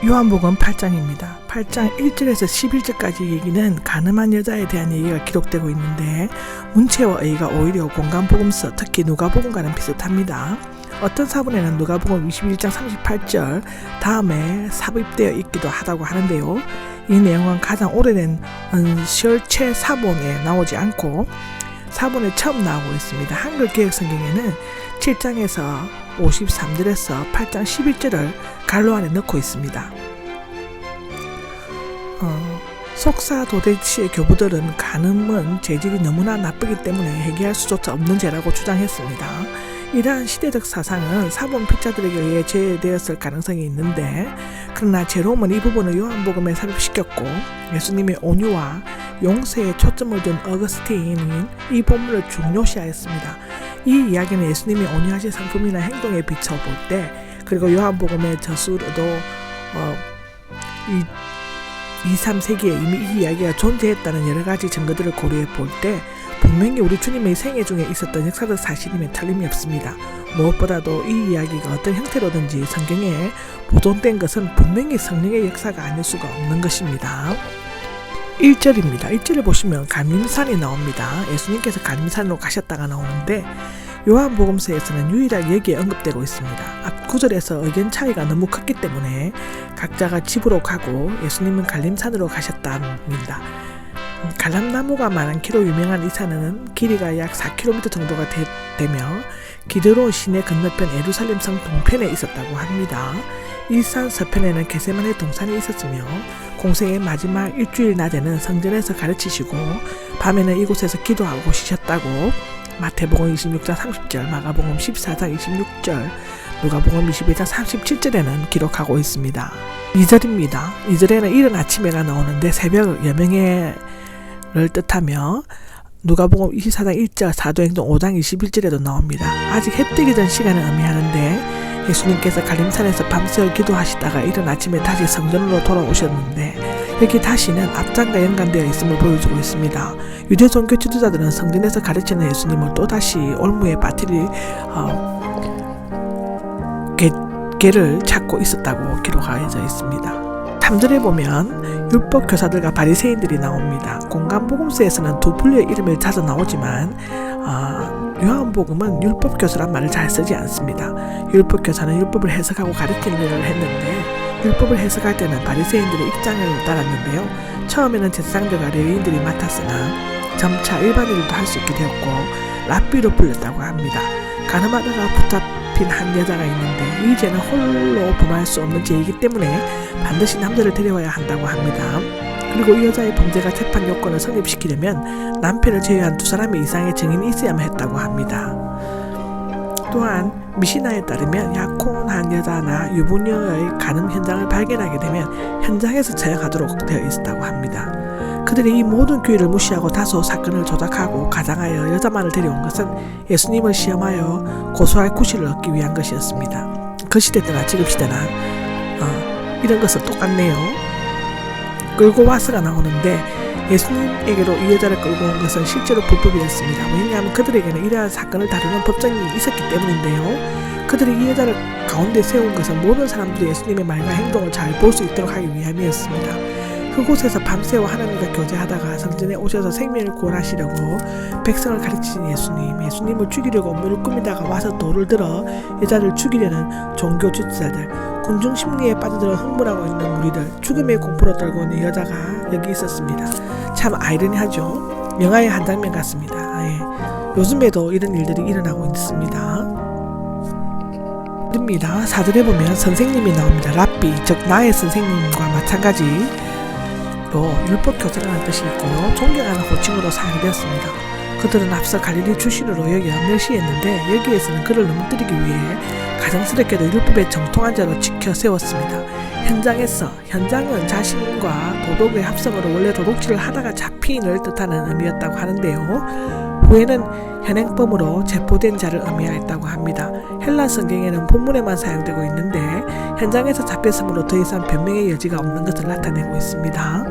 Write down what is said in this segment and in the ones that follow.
요한복음 8장입니다. 8장 1절에서 11절까지 얘기는 가늠한 여자에 대한 얘기가 기록되고 있는데 문체와 의의가 오히려 공간복음서, 특히 누가복음과는 비슷합니다. 어떤 사본에는 누가복음 21장 38절 다음에 삽입되어 있기도 하다고 하는데요. 이 내용은 가장 오래된 은시체 사본에 나오지 않고 사본에 처음 나오고 있습니다. 한글 개역 성경에는 7장에서 53절에서 8장 11절을 갈로 안에 넣고 있습니다. 속사 도대치의 교부들은 간음은 죄질이 너무나 나쁘기 때문에 회개할 수조차 없는 죄라고 주장했습니다. 이러한 시대적 사상은 사본 필자들에게 의해 제외되었을 가능성이 있는데, 그러나 제롬은 이 부분을 요한복음에 삽입시켰고 예수님의 온유와 용서에 초점을 둔 어거스틴이 이 본문을 중요시하였습니다. 이 이야기는 예수님이 온유하신 성품이나 행동에 비춰볼 때, 그리고 요한복음의 저수로도 2, 3세기에 이미 이 이야기가 존재했다는 여러 가지 증거들을 고려해 볼 때 분명히 우리 주님의 생애 중에 있었던 역사적 사실임에 틀림이 없습니다. 무엇보다도 이 이야기가 어떤 형태로든지 성경에 보존된 것은 분명히 성령의 역사가 아닐 수가 없는 것입니다. 1절입니다. 1절을 보시면 갈림산이 나옵니다. 예수님께서 갈림산으로 가셨다가 나오는데 요한복음서에서는 유일하게 여기에 언급되고 있습니다. 앞 9절에서 의견 차이가 너무 컸기 때문에 각자가 집으로 가고 예수님은 갈림산으로 가셨답니다. 갈람나무가 많은 키로 유명한 이 산은 길이가 약 4km 정도가 되며 기드론 시내 건너편 예루살렘 성 동편에 있었다고 합니다. 이 산 서편에는 게세마네 동산이 있었으며 공생의 마지막 일주일 낮에는 성전에서 가르치시고 밤에는 이곳에서 기도하고 쉬셨다고 마태복음 26장 30절, 마가복음 14장 26절, 누가복음 22장 37절에는 기록하고 있습니다. 2절입니다. 2절에는 이른 아침에가 나오는데 새벽 여명회를 뜻하며 누가복음 24장 1절, 사도행전 5장 21절에도 나옵니다. 아직 해 뜨기 전 시간을 의미하는데 예수님께서 갈림산에서 밤새워 기도하시다가 이른 아침에 다시 성전으로 돌아오셨는데 여기 다시는 앞장과 연관되어 있음을 보여주고 있습니다. 유대 종교 지도자들은 성전에서 가르치는 예수님을 또다시 올무에 빠뜨릴 개를 찾고 있었다고 기록하여져 있습니다. 3절에 보면 율법 교사들과 바리새인들이 나옵니다. 공간복음서에서는 두 분류의 이름이 자주 나오지만 요한복음은 율법 교사란 말을 잘 쓰지 않습니다. 율법 교사는 율법을 해석하고 가르치는 일을 했는데 율법을 해석할 때는 바리새인들의 입장을 따랐는데요. 처음에는 제사장들과 레위인들이 맡았으나 점차 일반인들도 할 수 있게 되었고 랍비로 불렸다고 합니다. 가늠하다가 붙잡힌 한 여자가 있는데 이 죄는 홀로 범할 수 없는 죄이기 때문에 반드시 남자를 데려와야 한다고 합니다. 그리고 이 여자의 범죄가 재판 요건을 성립시키려면 남편을 제외한 2사람 이상의 증인이 있어야만 했다고 합니다. 또한 미시나에 따르면 약혼한 여자나 유부녀의 간음 현장을 발견하게 되면 현장에서 처형하도록 되어 있었다고 합니다. 그들이 이 모든 규율을 무시하고 다소 사건을 조작하고 가장하여 여자만을 데려온 것은 예수님을 시험하여 고소할 구실을 얻기 위한 것이었습니다. 그 시대 때나 지금 시대나 이런 것은 똑같네요. 끌고 와서가 나오는데 예수님에게로 이 여자를 끌고 온 것은 실제로 불법이었습니다. 왜냐하면 그들에게는 이러한 사건을 다루는 법정이 있었기 때문인데요. 그들이 이 여자를 가운데 세운 것은 모든 사람들이 예수님의 말과 행동을 잘 볼 수 있도록 하기 위함이었습니다. 그곳에서 밤새워 하나님과 교제하다가 성전에 오셔서 생명을 구원하시려고 백성을 가르치신 예수님을 죽이려고 물을 꾸미다가 와서 돌을 들어 여자를 죽이려는 종교 지도자들, 군중 심리에 빠져들어 흥분하고 있는 무리들, 죽음의 공포로 떨고 있는 여자가 여기 있었습니다. 참 아이러니하죠. 영화의 한 장면 같습니다. 요즘에도 이런 일들이 일어나고 있습니다. 4절에 보면 선생님이 나옵니다. 랍비, 즉 나의 선생님과 마찬가지로 율법 교사라는 뜻이 있고요. 존경하는 호칭으로 사용되었습니다. 그들은 앞서 갈릴리 출신으로 여기에 멸시했는데 여기에서는 그를 넘뜨리기 위해 가정스럽게도 율법의 정통한 자로 지켜 세웠습니다. 현장은 자신과 도둑의 합성으로 원래 도둑질을 하다가 잡히인을 뜻하는 의미였다고 하는데요. 후에는 현행범으로 체포된 자를 의미하였다고 합니다. 헬라 성경에는 본문에만 사용되고 있는데 현장에서 잡혔으므로 더 이상 변명의 여지가 없는 것을 나타내고 있습니다.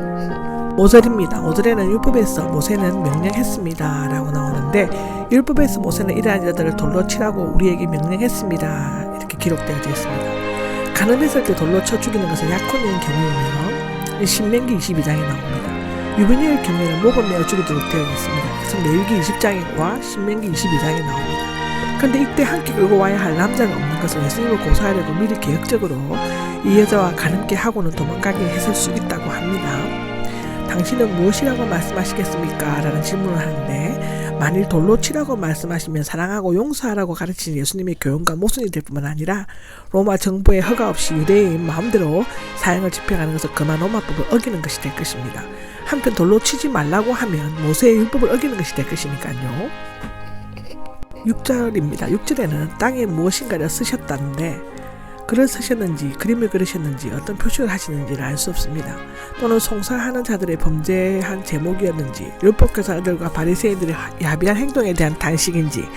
5절입니다. 5절에는 율법에서 모세는 명령했습니다 라고 나오는데 율법에서 모세는 이러한 자들을 돌로 치라고 우리에게 명령했습니다 이렇게 기록되어져 있습니다. 가늠했을 때 돌로 쳐 죽이는 것은 약혼인 경우이며 신명기 22장에 나옵니다. 유부녀의 경우에는 목을 메어 죽이도록 되어 있습니다. 그래서 레위기 20장과 신명기 22장에 나옵니다. 그런데 이때 함께 끌고 와야 할 남자가 없는 것은 예수님을 고소하려고 미리 계획적으로 이 여자와 가늠케 하고는 도망가게 했을 수 있다고 합니다. 당신은 무엇이라고 말씀하시겠습니까? 라는 질문을 하는데, 만일 돌로 치라고 말씀하시면 사랑하고 용서하라고 가르치는 예수님의 교훈과 모순이 될 뿐만 아니라 로마 정부의 허가 없이 유대인 마음대로 사형을 집행하는 것은 그만 로마법을 어기는 것이 될 것입니다. 한편 돌로 치지 말라고 하면 모세의 율법을 어기는 것이 될 것이니까요. 6절입니다. 6절에는 땅에 무엇인가를 쓰셨다는데, 글을 쓰셨는지 그림을 그리셨는지 어떤 표시를 하시는지를 알 수 없습니다. 또는 송사하는 자들의 범죄한 제목이었는지, 율법교사들과 바리새인들의 야비한 행동에 대한 단식인지,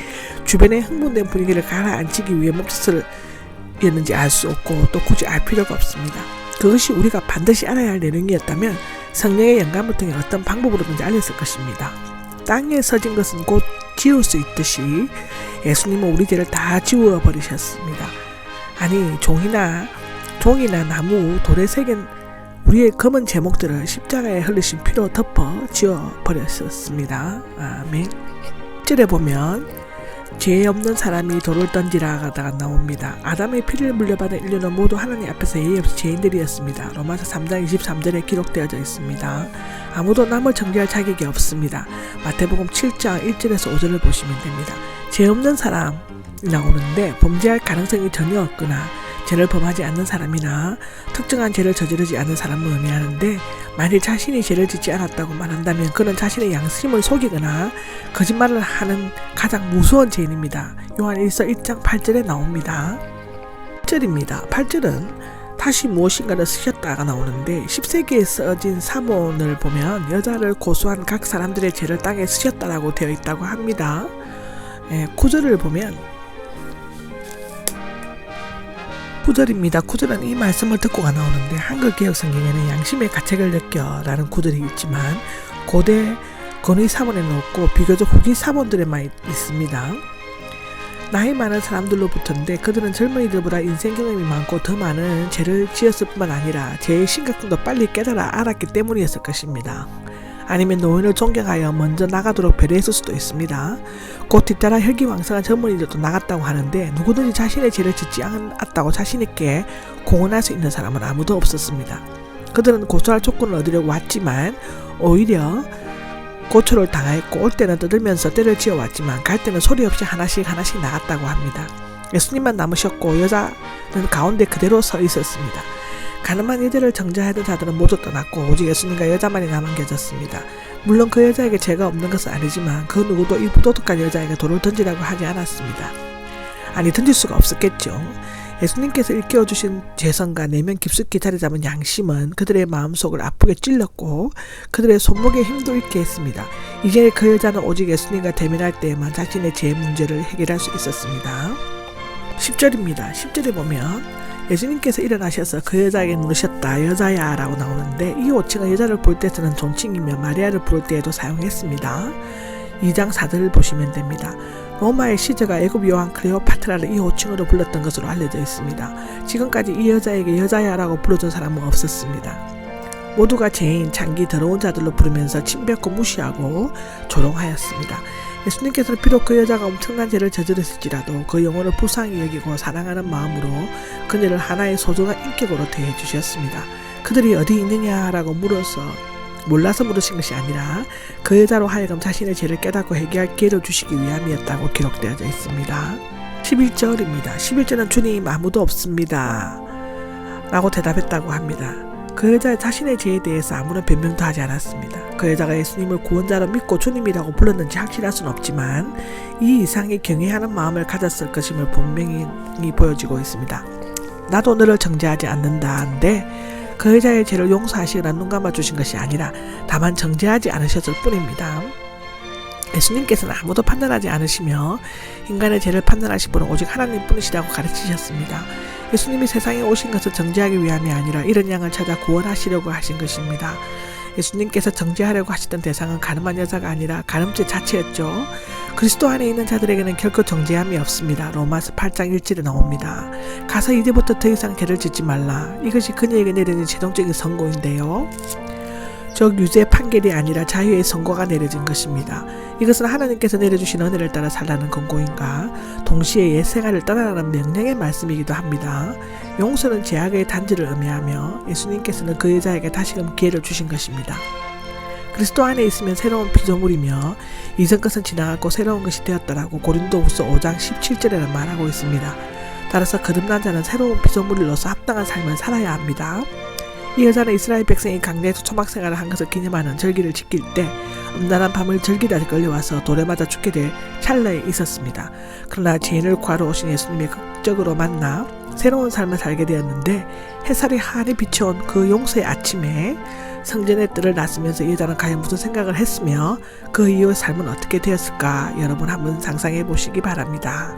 주변의 흥분된 분위기를 가라앉히기 위해 멈춰서였는지 알 수 없고 또 굳이 알 필요가 없습니다. 그것이 우리가 반드시 알아야 할 내용이었다면 성령의 영감을 통해 어떤 방법으로든지 알렸을 것입니다. 땅에 써진 것은 곧 지울 수 있듯이 예수님은 우리 죄를 다 지워버리셨습니다. 아니, 종이나 나무, 돌에 새긴 우리의 검은 제목들을 십자가에 흘리신 피로 덮어 지워버렸습니다. 아멘. 1절에 보면 죄 없는 사람이 돌을 던지라가 나옵니다. 아담의 피를 물려받은 인류는 모두 하나님 앞에서 예의 없이 죄인들이었습니다. 로마서 3장 23절에 기록되어져 있습니다. 아무도 남을 정죄할 자격이 없습니다. 마태복음 7장 1절에서 5절을 보시면 됩니다. 죄 없는 사람 나오는데 범죄할 가능성이 전혀 없거나 죄를 범하지 않는 사람이나 특정한 죄를 저지르지 않는 사람을 의미하는데, 만일 자신이 죄를 짓지 않았다고 말한다면 그는 자신의 양심을 속이거나 거짓말을 하는 가장 무서운 죄인입니다. 요한일서 1장 8절에 나옵니다. 8절입니다. 8절은 다시 무엇인가를 쓰셨다가 나오는데, 10세기에 써진 사본을 보면 여자를 고소한 각 사람들의 죄를 땅에 쓰셨다라고 되어 있다고 합니다. 9절을 보면 9절입니다. 9절은 이 말씀을 듣고가 나오는데, 한글개혁성경에는 양심의 가책을 느껴 라는 구절이 있지만 고대 건의 사본에는 없고 비교적 후기 사본들에만 있습니다. 나이 많은 사람들로부터인데, 그들은 젊은이들보다 인생 경험이 많고 더 많은 죄를 지었을 뿐만 아니라 죄의 심각성도 빨리 깨달아 알았기 때문이었을 것입니다. 아니면 노인을 존경하여 먼저 나가도록 배려했을 수도 있습니다. 곧 뒤따라 혈기왕성한 젊은이들도 나갔다고 하는데, 누구든지 자신의 죄를 짓지 않았다고 자신있게 공언할 수 있는 사람은 아무도 없었습니다. 그들은 고소할 조건을 얻으려고 왔지만 오히려 고초를 당하였고, 올 때는 떠들면서 때를 지어왔지만 갈 때는 소리 없이 하나씩 나갔다고 합니다. 예수님만 남으셨고 여자는 가운데 그대로 서 있었습니다. 가늠한 여자를 정죄하던 자들은 모두 떠났고 오직 예수님과 여자만이 남겨졌습니다. 물론 그 여자에게 죄가 없는 것은 아니지만 그 누구도 이 부도덕한 여자에게 돌을 던지라고 하지 않았습니다. 아니, 던질 수가 없었겠죠. 예수님께서 일깨워주신 죄성과 내면 깊숙이 자리 잡은 양심은 그들의 마음속을 아프게 찔렀고 그들의 손목에 힘도 있게 했습니다. 이제 그 여자는 오직 예수님과 대면할 때에만 자신의 죄 문제를 해결할 수 있었습니다. 10절입니다. 10절에 보면 예수님께서 일어나셔서 그 여자에게 물으셨다. 여자야 라고 나오는데, 이 호칭은 여자를 볼 때 쓰는 존칭이며 마리아를 부를 때에도 사용했습니다. 2장 4절을 보시면 됩니다. 로마의 시저가 애굽 여왕 클레오파트라를 이 호칭으로 불렀던 것으로 알려져 있습니다. 지금까지 이 여자에게 여자야 라고 불러준 사람은 없었습니다. 모두가 죄인, 장기, 더러운 자들로 부르면서 침뱉고 무시하고 조롱하였습니다. 예수님께서는 비록 그 여자가 엄청난 죄를 저질렀을지라도 그 영혼을 불쌍히 여기고 사랑하는 마음으로 그녀를 하나의 소중한 인격으로 대해주셨습니다. 그들이 어디 있느냐라고 몰라서 물으신 것이 아니라 그 여자로 하여금 자신의 죄를 깨닫고 해결할 기회를 주시기 위함이었다고 기록되어져 있습니다. 11절입니다. 11절은 주님 아무도 없습니다 라고 대답했다고 합니다. 그 여자 자신의 죄에 대해서 아무런 변명도 하지 않았습니다. 그 여자가 예수님을 구원자로 믿고 주님이라고 불렀는지 확실할 수는 없지만 이 이상의 경외하는 마음을 가졌을 것임을 분명히 보여지고 있습니다. 나도 너를 정죄하지 않는다는데 그 여자의 죄를 용서하시거나 눈 감아주신 것이 아니라 다만 정죄하지 않으셨을 뿐입니다. 예수님께서는 아무도 판단하지 않으시며 인간의 죄를 판단하실 분은 오직 하나님뿐이시라고 가르치셨습니다. 예수님이 세상에 오신 것을 정죄하기 위함이 아니라 이런 양을 찾아 구원하시려고 하신 것입니다. 예수님께서 정죄하려고 하시던 대상은 가늠한 여자가 아니라 가늠죄 자체였죠. 그리스도 안에 있는 자들에게는 결코 정죄함이 없습니다. 로마서 8장 1절에 나옵니다. 가서 이제부터 더 이상 죄를 짓지 말라. 이것이 그녀에게 내려진 최종적인 선고인데요. 즉 유죄의 판결이 아니라 자유의 선고가 내려진 것입니다. 이것은 하나님께서 내려주신 은혜를 따라 살라는 권고인가 동시에 옛 생활을 떠나라는 명령의 말씀이기도 합니다. 용서는 죄악의 단절을 의미하며 예수님께서는 그 여자에게 다시금 기회를 주신 것입니다. 그리스도 안에 있으면 새로운 피조물이며 이전 것은 지나갔고 새로운 것이 되었다라고 고린도후서 5장 17절에는 말하고 있습니다. 따라서 거듭난 자는 새로운 피조물로서 합당한 삶을 살아야 합니다. 이 여자는 이스라엘 백성이 강내에서 초막생활을 한 것을 기념하는 절기를 지킬 때 음란한 밤을 절기다 끌려와서 돌에 맞아 죽게 될 찰나에 있었습니다. 그러나 죄인을 구하러 오신 예수님의 극적으로 만나 새로운 삶을 살게 되었는데 햇살이 환히 비춰온 그 용서의 아침에 성전의 뜰을 놨으면서 이 여자는 과연 무슨 생각을 했으며 그 이후 삶은 어떻게 되었을까 여러분 한번 상상해 보시기 바랍니다.